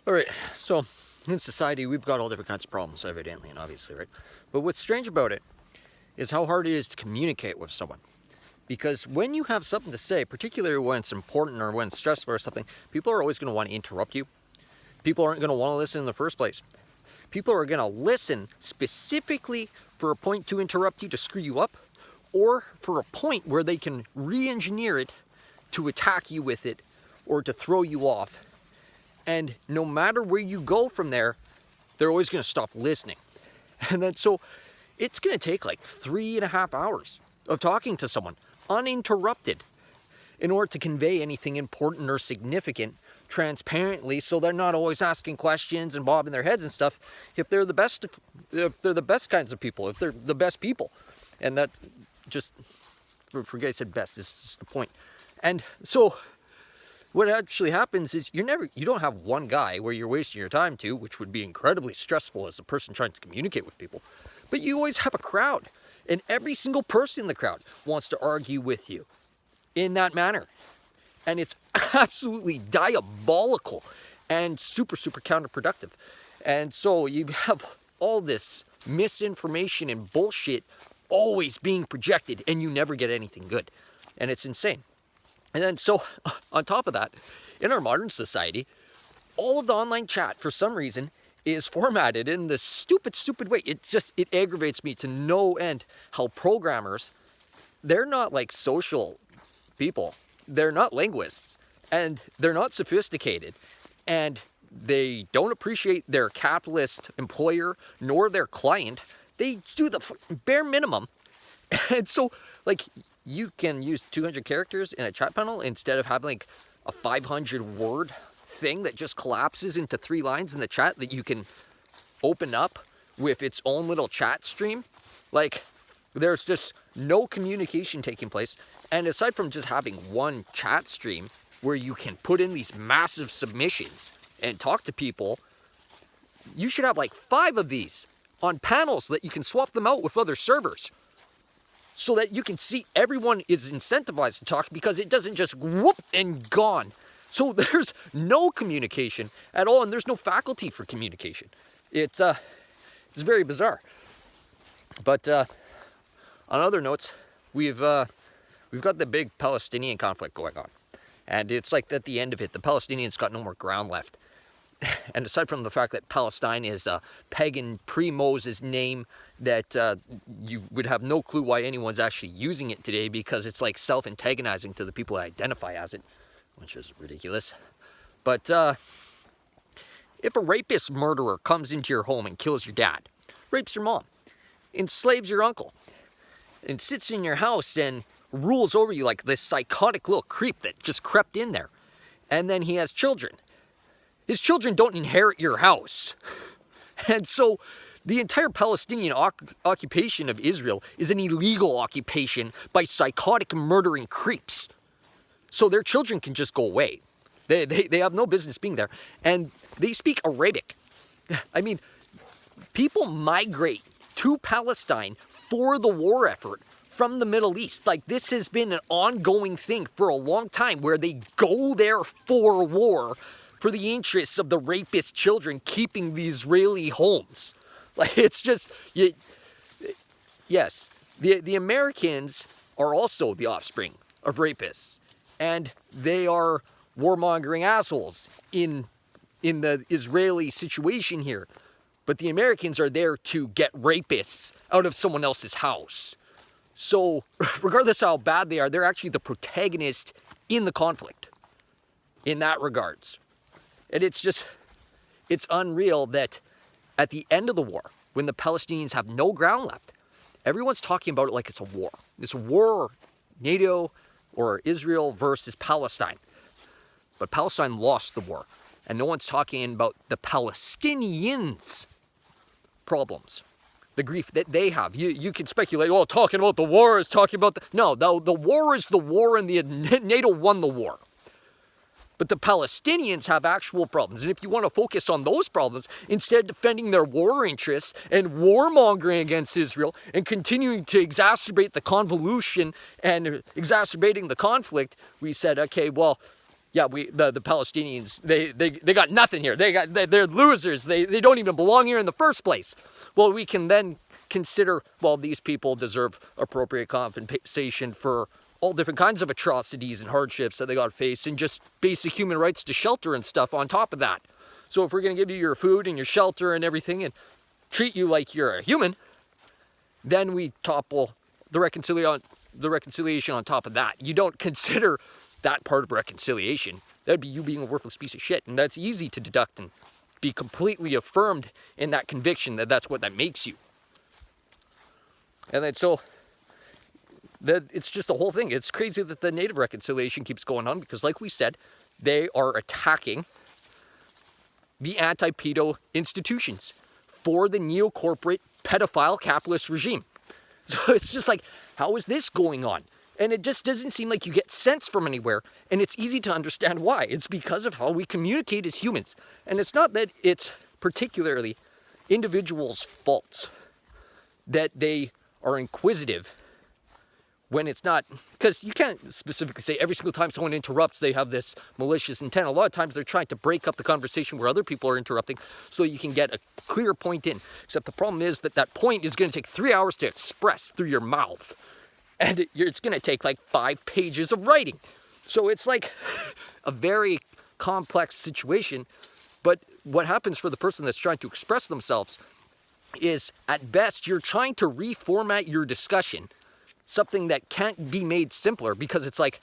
All right, so in society, we've got all different kinds of problems, evidently and obviously, right? But what's strange about it is how hard it is to communicate with someone. Because when you have something to say, particularly when it's important or when it's stressful or something, people are always going to want to interrupt you. People aren't going to want to listen in the first place. People are going to listen specifically for a point to interrupt you, to screw you up, or for a point where they can re-engineer it to attack you with it or to throw you off. And no matter where you go from there, they're always going to stop listening. And then so it's going to take like 3.5 hours of talking to someone uninterrupted in order to convey anything important or significant transparently, so they're not always asking questions and bobbing their heads and stuff. If they're the best kinds of people, if they're the best people, and that just forget I said best, is just the point. And so what actually happens is you don't have one guy where you're wasting your time to, which would be incredibly stressful as a person trying to communicate with people, but you always have a crowd, and every single person in the crowd wants to argue with you in that manner. And it's absolutely diabolical and super, super counterproductive. And so you have all this misinformation and bullshit always being projected, and you never get anything good. And it's insane. And then so on top of that, in our modern society, all of the online chat, for some reason, is formatted in this stupid way. It aggravates me to no end how programmers, they're not like social people. They're not linguists, and they're not sophisticated, and they don't appreciate their capitalist employer nor their client. They do the bare minimum. And so, like, you can use 200 characters in a chat panel instead of having like a 500 word thing that just collapses into 3 lines in the chat that you can open up with its own little chat stream. Like, there's just no communication taking place. And aside from just having one chat stream where you can put in these massive submissions and talk to people, you should have like 5 of these on panels so that you can swap them out with other servers, so that you can see everyone is incentivized to talk, because it doesn't just whoop and gone. So there's no communication at all, and there's no faculty for communication. It's very bizarre. But on other notes, we've got the big Palestinian conflict going on. And it's like at the end of it, the Palestinians got no more ground left. And aside from the fact that Palestine is a pagan pre-Moses name that you would have no clue why anyone's actually using it today, because it's like self-antagonizing to the people that identify as it, which is ridiculous. But if a rapist murderer comes into your home and kills your dad, rapes your mom, enslaves your uncle, and sits in your house and rules over you like this psychotic little creep that just crept in there, and then he has children, his children don't inherit your house. And so the entire Palestinian occupation of Israel is an illegal occupation by psychotic murdering creeps. So their children can just go away. They have no business being there. And they speak Arabic. I mean, people migrate to Palestine for the war effort from the Middle East. Like, this has been an ongoing thing for a long time, where they go there for war for the interests of the rapist children keeping the Israeli homes. Like, it's just, yes, the Americans are also the offspring of rapists, and they are warmongering assholes in the Israeli situation here. But the Americans are there to get rapists out of someone else's house. So regardless of how bad they are, they're actually the protagonist in the conflict in that regards. And it's unreal that at the end of the war, when the Palestinians have no ground left, everyone's talking about it like it's a war. It's a war, NATO or Israel versus Palestine. But Palestine lost the war, and no one's talking about the Palestinians' problems, the grief that they have. You can speculate, oh, talking about the war is talking about no, the war is the war, and the NATO won the war. But the Palestinians have actual problems. And if you want to focus on those problems, instead of defending their war interests and warmongering against Israel and continuing to exacerbate the convolution and exacerbating the conflict, we said, okay, well, yeah, the Palestinians, they got nothing here. They're losers. They don't even belong here in the first place. Well, we can then consider, well, these people deserve appropriate compensation for all different kinds of atrocities and hardships that they got to face, and just basic human rights to shelter and stuff on top of that. So if we're going to give you your food and your shelter and everything and treat you like you're a human, then we topple the reconciliation on top of that. You don't consider that part of reconciliation. That'd be you being a worthless piece of shit, and that's easy to deduct and be completely affirmed in that conviction that that's what that makes you. And then so it's just a whole thing. It's crazy that the native reconciliation keeps going on, because like we said, they are attacking the anti-pedo institutions for the neo-corporate pedophile capitalist regime. So it's just like, how is this going on? And it just doesn't seem like you get sense from anywhere, and it's easy to understand why. It's because of how we communicate as humans. And it's not that it's particularly individuals' faults that they are inquisitive when it's not, because you can't specifically say every single time someone interrupts they have this malicious intent. A lot of times they're trying to break up the conversation where other people are interrupting so you can get a clear point in. Except the problem is that that point is going to take 3 hours to express through your mouth. And it's going to take like 5 pages of writing. So it's like a very complex situation. But what happens for the person that's trying to express themselves is, at best, you're trying to reformat your discussion, something that can't be made simpler, because it's like,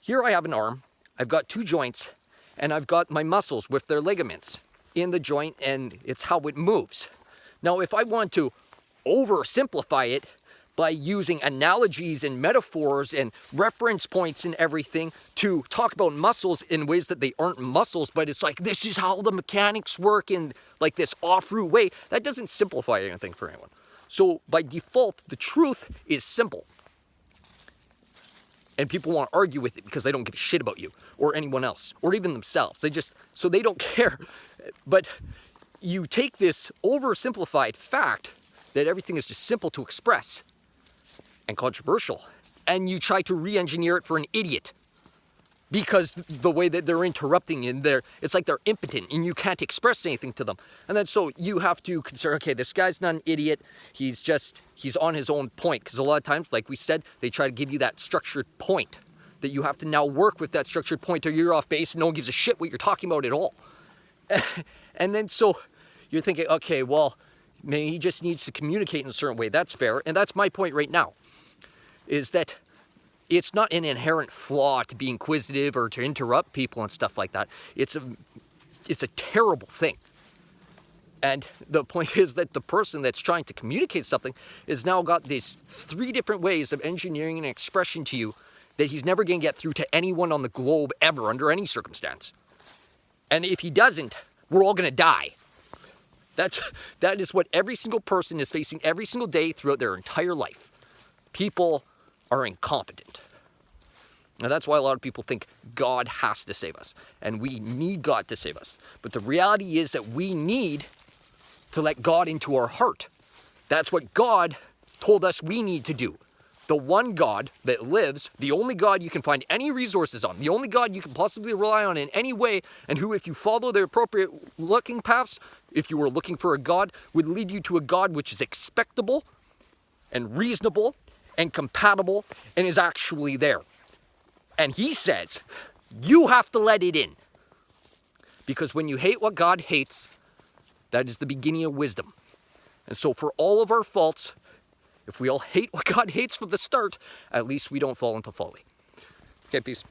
here I have an arm, I've got 2 joints, and I've got my muscles with their ligaments in the joint, and it's how it moves. Now, if I want to oversimplify it by using analogies and metaphors and reference points and everything to talk about muscles in ways that they aren't muscles, but it's like, this is how the mechanics work in like this off-route way, that doesn't simplify anything for anyone. So by default, the truth is simple. And people want to argue with it because they don't give a shit about you or anyone else or even themselves. So they don't care. But you take this oversimplified fact that everything is just simple to express and controversial, and you try to re-engineer it for an idiot, because the way that they're interrupting in there, it's like they're impotent and you can't express anything to them. And then so you have to consider, okay, this guy's not an idiot, he's on his own point. Because a lot of times, like we said, they try to give you that structured point that you have to now work with that structured point, or you're off base and no one gives a shit what you're talking about at all. And then so you're thinking, okay, well, maybe he just needs to communicate in a certain way. That's fair. And that's my point right now, is that it's not an inherent flaw to be inquisitive or to interrupt people and stuff like that. It's a terrible thing. And the point is that the person that's trying to communicate something has now got these 3 different ways of engineering an expression to you that he's never going to get through to anyone on the globe ever, under any circumstance. And if he doesn't, we're all going to die. That is what every single person is facing every single day throughout their entire life. People are incompetent. Now that's why a lot of people think God has to save us, and we need God to save us. But the reality is that we need to let God into our heart. That's what God told us we need to do. The one God that lives, the only God you can find any resources on, the only God you can possibly rely on in any way, and who, if you follow the appropriate looking paths, if you were looking for a God, would lead you to a God which is expectable and reasonable and compatible and is actually there. And he says, you have to let it in. Because when you hate what God hates, that is the beginning of wisdom. And so for all of our faults, if we all hate what God hates from the start, at least we don't fall into folly. Okay, peace.